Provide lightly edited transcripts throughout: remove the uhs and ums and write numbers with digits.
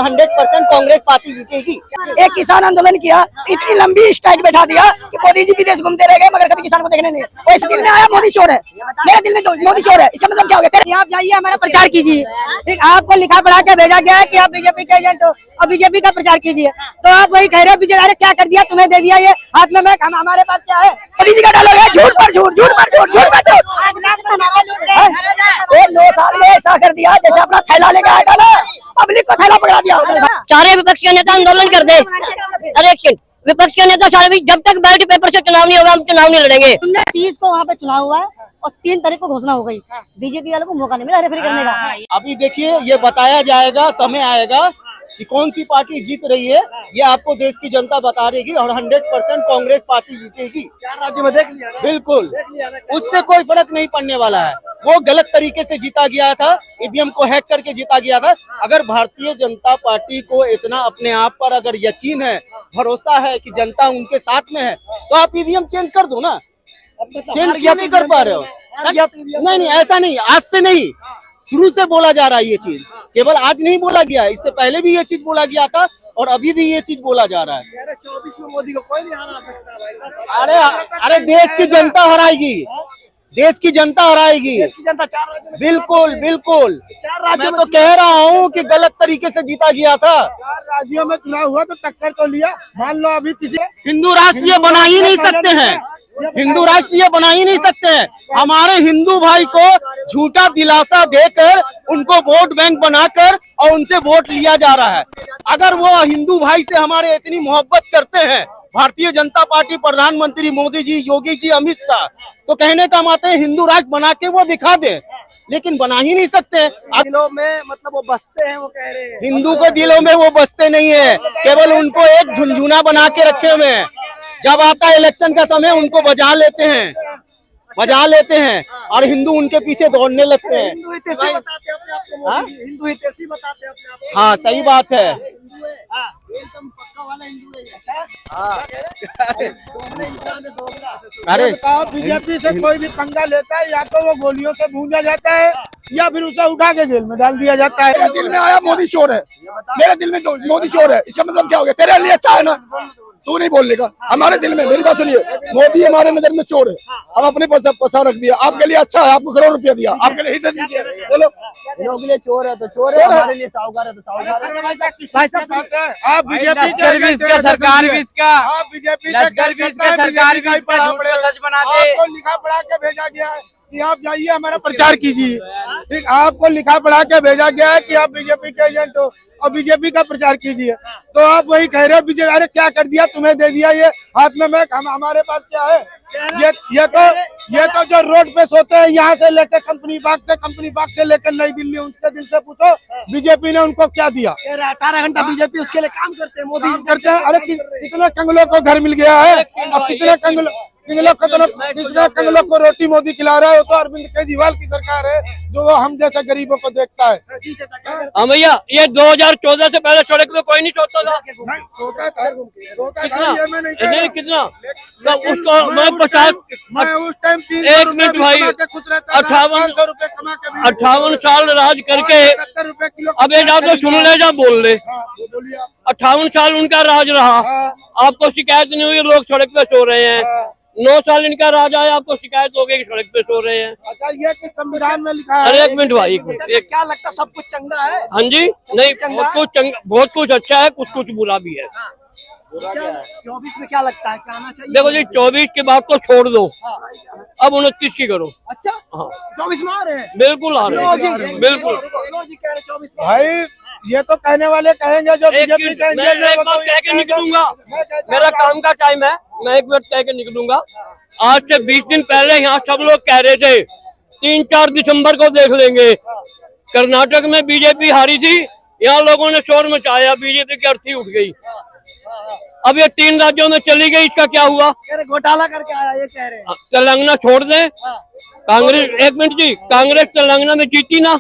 100% Congress party जीतेगी। एक किसान आंदोलन किया, इतनी लंबी स्ट्राइक बैठा दिया कि मोदी जी विदेश घूमते रह गए मगर कभी किसान को देखने नहीं। वैसे दिल में आया मोदी चोर है, मेरे दिल में तो मोदी चोर है। इसका मतलब क्या हो गया? आप जाइए हमारा प्रचार कीजिए, आपको लिखा पढ़ा के भेजा गया है कि आप बीजेपी के एजेंट हो और बीजेपी का प्रचार कीजिए, तो आप वही कह रहे हो बीजेपी क्या कर दिया, तुम्हें दे दिया ये हाथ में मैक, हमारे पास क्या है? मोदी जी का डायलॉग है झूठ पर झूठ, झूठ पर झूठ, झूठ पर झूठ। 9 साल में ऐसा कर दिया जैसे अपना थैला लेकर आया था, पब्लिक को थैला पकड़ा दिया। सारे विपक्ष के नेता आंदोलन कर दे। अरे विपक्ष के नेता सारे भी, जब तक बैलेट पेपर से चुनाव नहीं होगा हम चुनाव नहीं लड़ेंगे। 30 को वहाँ पे चुनाव हुआ है और 3 तारीख को घोषणा हो गई। बीजेपी वालों को मौका नहीं मिला रेफरी करने का। अभी देखिए ये बताया जाएगा, समय आएगा कि कौन सी पार्टी जीत रही है, ये आपको देश की जनता बता देगी और 100% कांग्रेस पार्टी जीतेगी। 4 राज्यों में देख लिया, बिल्कुल उससे कोई फर्क नहीं पड़ने वाला है। वो गलत तरीके से जीता गया था, ईवीएम को हैक करके जीता गया था। अगर भारतीय जनता पार्टी को इतना अपने आप पर अगर यकीन है, भरोसा है कि जनता उनके साथ में है, तो आप ईवीएम चेंज कर दो ना। चेंज क्यों नहीं कर पा रहे हो? नहीं, ऐसा नहीं, आज से नहीं, शुरू से बोला जा रहा है ये चीज, केवल आज नहीं बोला गया, इससे पहले भी ये चीज बोला गया था और अभी भी ये चीज बोला जा रहा है। 24 में मोदी को कोई नहीं हरा सकता। अरे देश की जनता हराएगी, देश की जनता हराएगी, बिल्कुल बिल्कुल। 4 राज्यों में तो कह रहा हूँ कि गलत तरीके से जीता गया था। 4 राज्यों में चुनाव हुआ तो टक्कर तो लिया। मान लो अभी किसी हिंदू राष्ट्र ये बना ही नहीं सकते हैं, हिंदू राष्ट्र ये बना ही नहीं सकते हैं। हमारे हिंदू भाई को झूठा दिलासा देकर उनको वोट बैंक बनाकर और उनसे वोट लिया जा रहा है। अगर वो हिंदू भाई से हमारे इतनी मोहब्बत करते हैं भारतीय जनता पार्टी, प्रधानमंत्री मोदी जी, योगी जी, अमित शाह, तो कहने का मतलब है हिंदू राष्ट्र बना के वो दिखा दे, लेकिन बना ही नहीं सकते। दिलों में मतलब वो बसते हैं, वो कह रहे हैं हिंदू के दिलों में वो बसते नहीं है, केवल उनको एक झुनझुना बना के रखे हुए हैं। जब आता है इलेक्शन का समय उनको बजा लेते हैं और हिंदू उनके पीछे दौड़ने लगते हैं। हिंदू हितैषी बताते अपने आप को, हिंदू हितैषी बताते अपने आप को। हाँ सही बात है। एकदम पक्का वाला हिंदू है। अरे बीजेपी से कोई भी पंगा लेता है या तो वो गोलियों से भूंजा जाता है या फिर उसे उठा के जेल में डाल दिया जाता है। मेरे दिल में आया मोदी चोर है, मेरे दिल में तो मोदी चोर है। इसका मतलब क्या हो गया? तेरे लिए अच्छा है ना, तू नहीं बोलने का। हमारे दिल में, मेरी बात सुनिए, मोदी हमारे नजर में चोर है, हम अपने पैसा रख दिया। आपके लिए अच्छा है, आपको करोड़ रुपया दिया, आपके लिए हित दिया। बोलो लोगों के लिए चोर है तो चोर है, हमारे लिए साहूकार है तो साहूकार है। भाई साहब आप बीजेपी के सरकार भी इसका, बीजेपी लश्कर भी इसका, सरकार भी इसका झूठ को सच बनाते। आपको लिखा पढ़ा के भेजा गया है कि आप जाइए हमारा प्रचार कीजिए। ठीक, आपको लिखा पढ़ा के भेजा गया है कि आप बीजेपी के एजेंट हो और बीजेपी का प्रचार कीजिए, तो आप वही कह रहे हो बीजेपी अरे क्या कर दिया, तुम्हें दे दिया ये हाथ में मैक, हमारे पास क्या है? ये तो जो रोड पे सोते हैं, यहाँ से लेकर कंपनी बाग से लेकर नई दिल्ली, उनके दिल से पूछो बीजेपी ने उनको क्या दिया। 18 घंटा बीजेपी उसके लिए काम करते हैं, मोदी करते हैं। अरे कितने कंगलों को घर मिल गया है, अब कितने कंगलों को रोटी मोदी खिला रहा है। वो तो अरविंद केजरीवाल की सरकार है जो वो हम जैसे गरीबों को देखता है। हाँ भैया, ये 2014 से पहले सड़क में कोई नहीं सोता था। कितना उसको मैं 50 मैं उस टाइम 1 मिनट भाई 58 साल राज करके 70 रुपए किलो। अब ये तो सुन ले, जा बोल ले। 58 साल उनका राज रहा, आपको शिकायत नहीं हुई, लोग सड़क पे सो रहे हैं। 9 साल इनका राज आया, आपको शिकायत हो गई कि सड़क पे सो रहे हैं। अच्छा, ये किस संविधान में लिखा है? अरे 1 मिनट भाई, 1 मिनट। क्या लगता है सब कुछ चंगा है? हाँ जी, नहीं बहुत कुछ अच्छा है, कुछ बुरा भी है। 24 में क्या लगता है, क्या आना चाहिए? देखो जी, 24 के बाद तो छोड़ दो, अब 29 की करो। अच्छा, हाँ 24 में आ रहे हैं, बिल्कुल आ रहे हैं, बिल्कुल। भाई ये तो कहने वाले कहेंगे जो बीजेपी मैं एक बात कह के निकलूंगा, मेरा काम का टाइम है, मैं एक मिनट कह के निकलूंगा। आज से 20 दिन पहले यहाँ सब लोग कह रहे थे 3-4 दिसंबर को देख लेंगे। कर्नाटक में बीजेपी हारी थी, यहाँ लोगों ने शोर मचाया, बीजेपी की अर्थी उठ गई। अब ये 3 राज्यों में चली गई, इसका क्या हुआ? घोटाला करके आया ये कह रहे हैं। तेलंगाना छोड़ दे, कांग्रेस 1 मिनट जी, कांग्रेस तेलंगाना में जीती ना।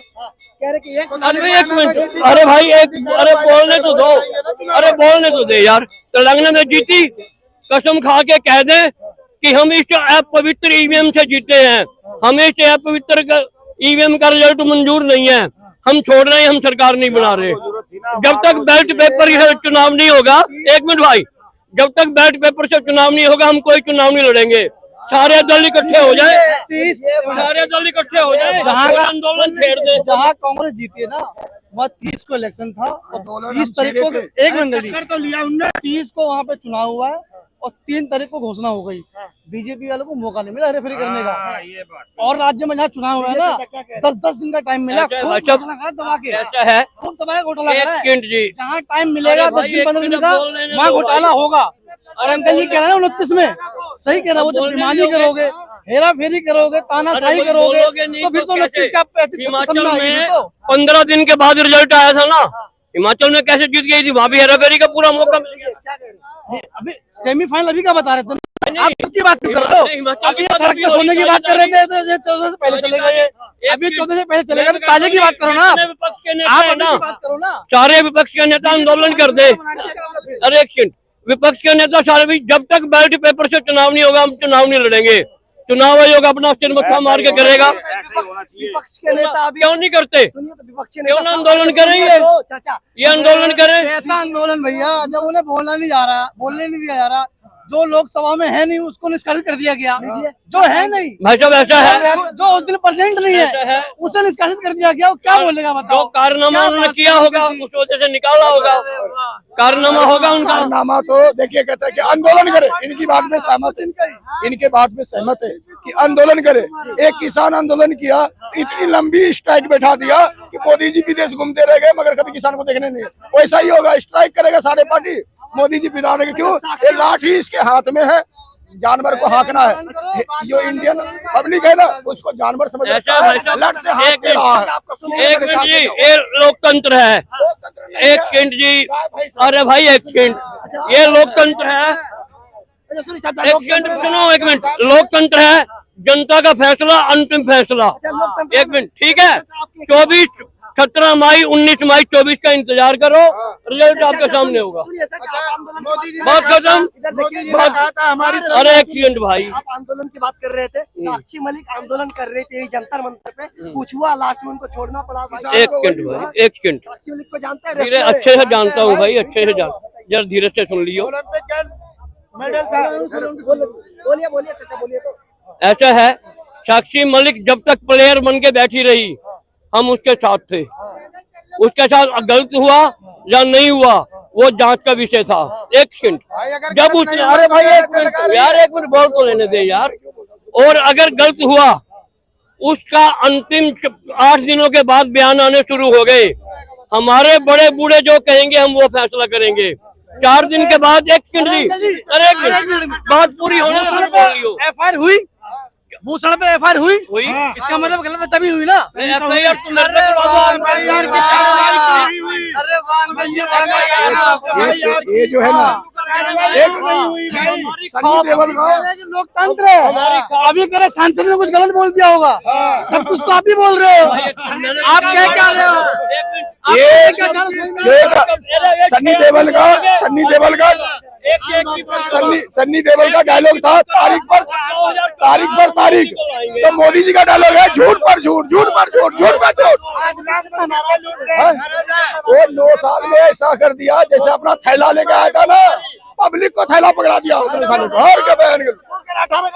अरे 1 मिनट, अरे भाई अरे बोलने तो दो, अरे बोलने तो दे यार। तेलंगाना में जीती, कसम खा के कह दे कि हम इस पवित्र ईवीएम से जीते हैं, हमें इस पवित्र ईवीएम का रिजल्ट मंजूर नहीं है, हम छोड़ रहे हैं, हम सरकार नहीं बना रहे। जब तक बैलेट पेपर से चुनाव नहीं होगा, एक मिनट भाई, जब तक बैलेट पेपर से चुनाव नहीं होगा हम कोई चुनाव नहीं लड़ेंगे। सारे दल इकट्ठे हो जाए, सारे दल इकट्ठे हो जाए, जहाँ का आंदोलन छेड़ दे। जहाँ कांग्रेस जीती है ना, वहाँ 30 को इलेक्शन था और 30 तारीख को एक मिनट तो लिया उनने, 30 को वहाँ पे चुनाव हुआ है और 3 तारीख को घोषणा हो गई। बीजेपी वालों को मौका नहीं मिला रेफरी करने का। और राज्य में जहाँ चुनाव हुआ है ना, 10-10 दिन का टाइम मिला, दबा के ऐसा है, खूब दबाए घोटाला करा है। जी, जहाँ टाइम मिलेगा 10 दिन 15 दिन का, वहाँ घोटाला होगा। और अंकल जी कह रहे हैं 29 में, सही कह रहे हो, जब बेईमानी करोगे, हेरा फेरी करोगे, तानाशाही करोगे, तो फिर तो 29 का 35-36 तो 15 दिन के बाद रिजल्ट आया था ना, हिमाचल में कैसे जीत गई थी, वहाँ भी हेरा फेरी का पूरा मौका मिल गया। अभी सेमीफाइनल अभी का बता रहे थे, आप खुद की बात कर रहे हो। अभी सड़क पे सोने की बात कर रहे थे तो 14 से पहले चले गए, अभी 14 से पहले चले गए। ताजे की बात करो ना, आप अभी की बात करो ना। सारे विपक्ष के नेता आंदोलन कर दे। अरे एक मिनट, विपक्ष के नेता सारे भी, जब तक बैलेट पेपर से चुनाव नहीं होगा हम चुनाव नहीं लड़ेंगे। चुनाव आयोग अपना सिर मत्था मार के करेगा। विपक्ष के नेता क्यों नहीं करते, क्यों ना आंदोलन करें, ये आंदोलन करें। ऐसा आंदोलन भैया जब उन्हें बोलने नहीं दिया जा रहा, जो लोकसभा में है नहीं उसको निष्कासित कर दिया गया, जो है नहीं भाई साहब ऐसा है, जो उस दिन प्रेजेंट नहीं है उसे निष्कासित कर दिया गया। वो क्या बोलेगा जो बताओ? कारनामा उन्होंने किया होगा उस वजह से निकाला होगा, कारनामा होगा उनका। कारनामा तो देखिए, कहता है कि आंदोलन करे, इनकी बात में सहमत है, इनके बात में सहमत है कि आंदोलन करे। एक किसान आंदोलन किया, इतनी लंबी स्ट्राइक बैठा दिया कि मोदी जी विदेश घूमते रह गए मगर कभी किसान को देखने नहीं। वैसा ही होगा, स्ट्राइक करेगा सारे पार्टी, मोदी जी बिना रहे। क्यों? ये लाठी इसके हाथ में है, जानवर को हाँकना है। जो इंडियन पब्लिक है ना उसको जानवर समझ ऐसा भाई साहब, एक मिनट जी, ये लोकतंत्र है। एक मिनट जी, अरे भाई एक मिनट, ये लोकतंत्र है। एक मिनट सुनो, एक मिनट, लोकतंत्र है, जनता का फैसला अंतिम फैसला। एक मिनट, ठीक है, 24 17 मई 19 मई 24 का इंतजार करो, रिजल्ट आपके सामने होगा। बात खत्म। हमारी अरे एक सेकंड भाई, आप आंदोलन की बात कर रहे थे, साक्षी मलिक आंदोलन कर रहे थे जंतर मंतर पे, कुछ हुआ लास्ट में उनको छोड़ना पड़ा। एक सेकंड भाई, एक सेकंड, साक्षी मलिक को जानते हैं? धीरे, अच्छे से जानता हूँ भाई, अच्छे से जान, जरा धीरे से सुन लियो। मेडल था। बोलिए चाचा, बोलिए तो। ऐसा है, साक्षी मलिक जब तक प्लेयर बन के बैठी रही हम उसके साथ थे। उसके साथ गलत हुआ या नहीं हुआ वो जांच का विषय था। एक सेकंड, जब उसने, अरे भाई एक मिनट यार, एक मिनट बोल तो लेने दे यार। और अगर गलत हुआ उसका अंतिम 8 दिनों के बाद बयान आने शुरू हो गए। हमारे बड़े बूढ़े जो कहेंगे हम वो फैसला करेंगे। 4 दिन के बाद, एक सेकंड जी, अरे एक मिनट, बात पूरी होने दो। FIR हुई, भूषण पे FIR हुई, इसका मतलब गलत है तभी हुई ना। FIR तो मेरे ये जो है ना, सनी देओल का लोकतंत्र है। अभी करे सांसद ने कुछ गलत बोल दिया होगा, सब कुछ तो आप ही बोल रहे हो। आप क्या रहे हो? सनी देओल का डायलॉग था, तारीख पर तारीख। तो मोदी जी का डायलॉग है झूठ पर झूठ, झूठ पर झूठ, झूठ पर झूठ। वो 9 साल में ऐसा कर दिया जैसे अपना थैला लेके आया था ना, पब्लिक को थैला पकड़ा दिया उतने सालों को। हर के बहन 18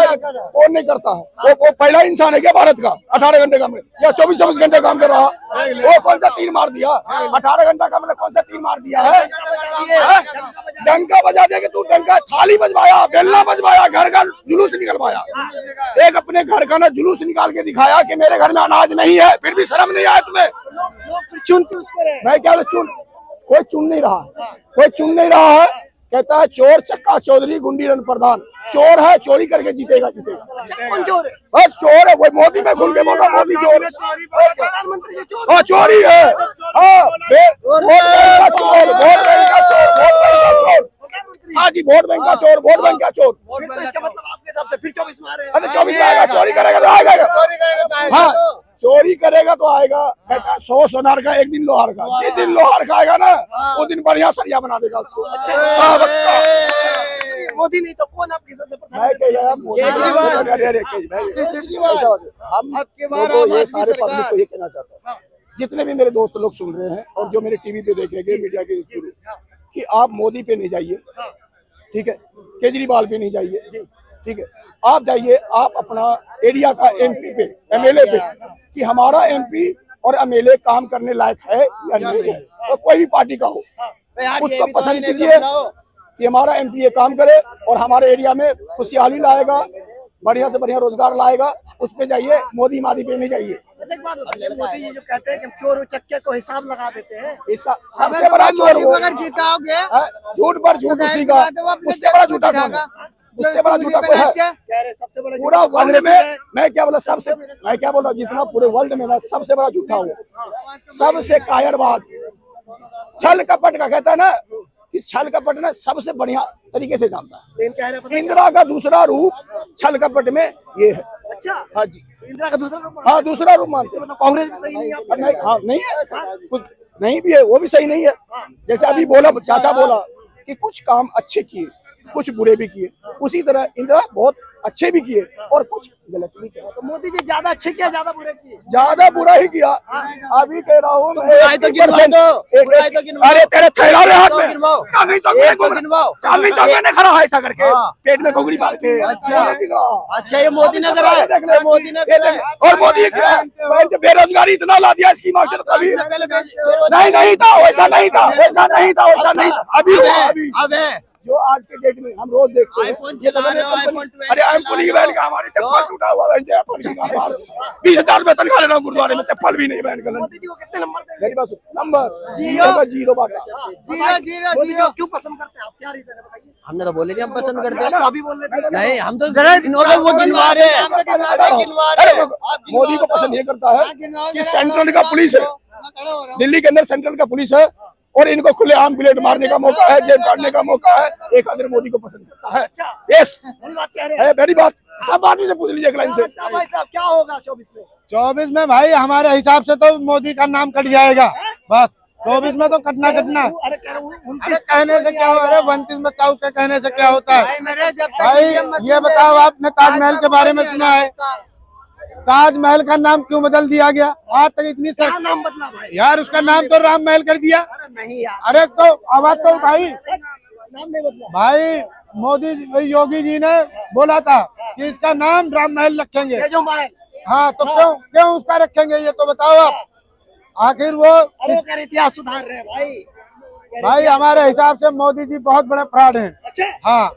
घंटे कौन नहीं करता है? वो पहला इंसान है क्या भारत का 18 घंटे काम या 24 घंटे काम कर रहा? वो कौन सा 3 मार दिया? 18 घंटा का मतलब कौन सा 3 मार दिया है? डंका बजा दे कि तू डंका, थाली बजवाया, बेलना बजवाया, घर का जुलूस निकलवाया। एक अपने घर का ना जुलूस निकाल के दिखाया कि मेरे घर में अनाज नहीं है, फिर भी शर्म नहीं आया तुम्हें? मैं क्या चुन, कोई चुन नहीं रहा है। कहता है चोर चक्का चौधरी गुंडी रन प्रधान, चोर है, चोरी करके जीतेगा। कौन चोर है? बस चोर है, वो मोदी में खुल के बोला मोदी चोर है, प्रधानमंत्री जो चोर, हाँ चोरी है। हाँ जी, वोट बैंक का चोर, वोट बैंक का चोर। इसका मतलब आपके हिसाब से फिर 24 में आ रहे हैं। अरे 24 में आएगा, चोरी करेगा तो आएगा। हाँ, चोरी करेगा तो आएगा। कहता है 100 सोनार का, 1 दिन लोहार का। जिस दिन लोहार खाएगा ना वो दिन बढ़िया सरिया बना देगा उसको। मोदी नहीं तो कौन आपके हिसाब से? केजरीवाल। हम ये सारे पब्लिक को ये कहना चाहता हूँ, जितने भी मेरे दोस्त लोग सुन रहे हैं और जो मेरे टीवी पे देखेंगे मीडिया के थ्रू कि आप मोदी पे नहीं जाइए, ठीक है, केजरीवाल पे नहीं जाइए, ठीक है, आप जाइए आप अपना एरिया का एमपी पे, एमएलए पे, कि हमारा एमपी और एमएलए काम करने लायक है या नहीं है, और कोई भी पार्टी का हो उसको पसंद कीजिए कि हमारा एमपी ये काम करे और हमारे एरिया में खुशहाली लाएगा, बढ़िया से बढ़िया रोजगार लाएगा, उस पे जाइए, मोदी मादी पे नहीं जाइए। मोदी जी जो कहते हैं कि चोर उचक्के को हिसाब लगा देते हैं, सबसे बड़ा चोर वो अगर जीताओगे झूठ पर झूठ उसी का, उससे बड़ा झूठा कौन है? उससे बड़ा झूठा कोई है? सबसे बड़ा पूरा वर्ल्ड में मैं क्या बोला जितना पूरे वर्ल्ड में ना सबसे बड़ा झूठा हो, सबसे कायरबाज, छल कपट का कहता है ना कि छल कपट ना सबसे बढ़िया तरीके से जानता है। इंदिरा का दूसरा रूप छल कपट में ये है। अच्छा, हाँ जी, इंदिरा का दूसरा रूप, हाँ दूसरा रूप मानते हैं। मतलब कांग्रेस भी सही नहीं है, नहीं, हाँ नहीं है, कुछ नहीं भी है, वो भी सही नहीं है। जैसे अभी बोला चाचा बोला कि कुछ काम अच्छे किए, कुछ बुरे भी किए, उसी तरह इंदिरा बहुत अच्छे भी किए और कुछ गलत भी किया। तो मोदी जी ज्यादा अच्छे किया, ज्यादा बुरे किए? ज्यादा बुरा ही किया। अभी कह रहा हूँ बुराई तो गिनवा दो, बुराई तो गिनवाओ। अरे तेरे थैला रे हाथ में गिनवाओ, चाल नहीं तो गिनवाओ, चाल नहीं तो मैंने खड़ा है ऐसा करके पेट में घुघरी बांध के। अच्छा ये मोदी ने करा है, मोदी ने करा है। और मोदी क्या बेरोजगारी इतना ला दिया इसकी मांग से तो कभी नहीं था, वैसा नहीं था, वैसा नहीं था, वैसा नहीं था। अभी अब है जो आज के डेट में हम रोज देखते हैं आईफोन चला रहे हो, आईफोन 20 अरे आईफोन की बहन का हमारी चप्पल टूटा हुआ है, 20,000 रुपए तनख्वाह ले रहा हूँ गुरुद्वारे में, चप्पल भी नहीं बहन का। मोदी जी को कितने नंबर देंगे? मेरी बात नंबर जीरो बाटा मोदी जी को क्यों पसंद करते हैं आप, क्या रीजन है बताइए? हमने तो बोले नहीं हम पसंद करते हैं, अभी बोल रहे थे नहीं, हम तो वो गिनवा रहे हैं। मोदी को पसंद ये करता है कि सेंट्रल का पुलिस है, दिल्ली के अंदर सेंट्रल का पुलिस है और इनको खुलेआम ब्लेड मारने का मौका है, जेल काटने का मौका है, एक आदमी मोदी को पसंद करता है। यस, मेरी बात सब आदमी से पूछ लीजिए लाइन से। भाई साहब क्या होगा 24 में भाई हमारे हिसाब से तो मोदी का नाम कट जाएगा, बस 24 में तो कटना। अरे कहने से क्या हो, अरे 29 में ताऊ के कहने से क्या होता है भाई? ये बताओ, आपने ताजमहल के बारे में सुना है? ताजमहल का नाम क्यों बदल दिया गया? आज तक इतनी क्या नाम बदला भाई? यार उसका नाम तो राम महल कर दिया। नहीं यार, अरे तो आवाज तो उठाई नाम नहीं बदला भाई। मोदी योगी जी ने बोला था कि इसका नाम राम महल रखेंगे। ये जो महल, हाँ तो क्यों उसका रखेंगे ये तो बताओ आप। आखिर वो अरे कर इतिहास सुधार रहे हैं भाई हमारे हिसाब से मोदी जी बहुत बड़े फ्रॉड हैं। अच्छा, हाँ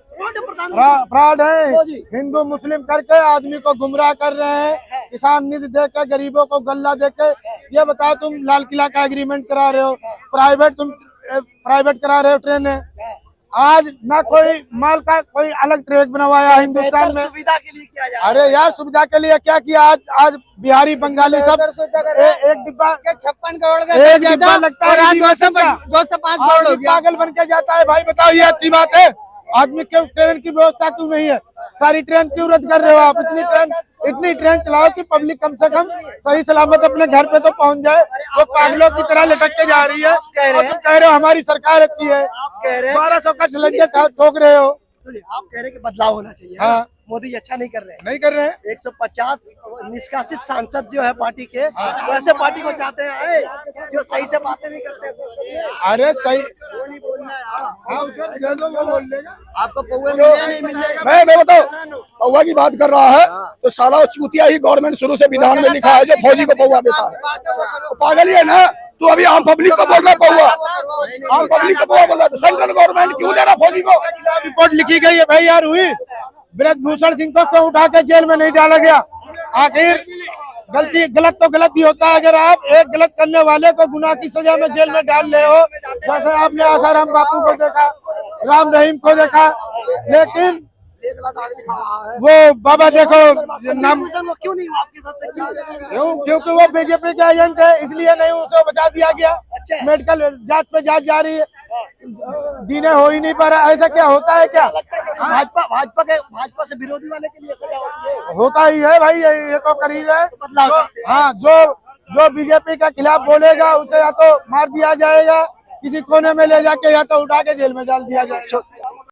फ्रॉड है, हिंदू मुस्लिम करके आदमी को गुमराह कर रहे हैं, किसान निधि देकर गरीबों को गल्ला देकर। ये बताओ, तुम लाल किला का एग्रीमेंट करा रहे हो, प्राइवेट करा रहे हो ट्रेनें। आज ना कोई माल का कोई अलग ट्रैक बनवाया हिंदुस्तान में, सुविधा के लिए किया जाए। अरे यार सुविधा के लिए क्या किया? आज बिहारी बंगाली सब एक डिब्बा 56 करोड़ एक डिब्बा लगता है, 205 करोड़ हो गया। पागल बन के जाता है भाई। बताओ ये अच्छी बात है? आदमी क्यों ट्रेन की व्यवस्था क्यों नहीं है? सारी ट्रेन क्यों रद्द कर रहे हो आप? इतनी ट्रेन चलाओ कि पब्लिक कम से कम सही सलामत अपने घर पे तो पहुंच जाए। वो पागलों की तरह लटक के जा रही है और तुम कह रहे हो हमारी सरकार अच्छी है। 1200 का सिलेंडर ठोक रहे हो। आप कह रहे हैं कि बदलाव होना चाहिए। हाँ। मोदी जी अच्छा नहीं कर रहे हैं। नहीं कर रहे हैं। 150 निष्कासित सांसद जो है पार्टी के, वैसे पार्टी को चाहते हैं जो सही से बातें नहीं करते। अरे सही, वो नहीं बोलना है। हाँ उसको दे दो, वो बोल देगा। आपको पौवा नहीं मिलेगा। मैं बताओ पौवा की बात कर रहा है तो साला वो चूतिया ही गवर्नमेंट शुरू से विधान में लिखा है जो फौजी को पौवा देता है। तो पागल ही है ना तू? अभी आम पब्लिक को बोल रहा पौवा, आम पब्लिक को पौवा बोल रहा है। तो सेंट्रल गवर्नमेंट क्यों दे रहा फौजी को? रिपोर्ट लिखी गई है भाई यार हुई। ब्रजभूषण सिंह को क्यों उठा के जेल में नहीं डाला गया? आखिर गलत तो गलत ही होता है। अगर आप एक गलत करने वाले को गुनाह की सजा में जेल में डाल रहे हो, जैसे आपने आसाराम बापू को देखा, राम रहीम को देखा, लेकिन वो बाबा देखो नाम क्यों नहीं हुआ आपके साथ? क्योंकि वो बीजेपी के एजेंट है, इसलिए नहीं उसे बचा दिया गया। मेडिकल जांच पे जांच जारी है, डीने हो ही नहीं पा रहा। ऐसा क्या होता है क्या? भाजपा से विरोधी वाले के लिए सजा होती है? होता ही है भाई, ये तो कर ही रहे। हाँ, जो बीजेपी के खिलाफ बोलेगा उसे या तो मार दिया जाएगा, किसी कोने में ले जाके या तो उठा के जेल में डाल दिया जाएगा।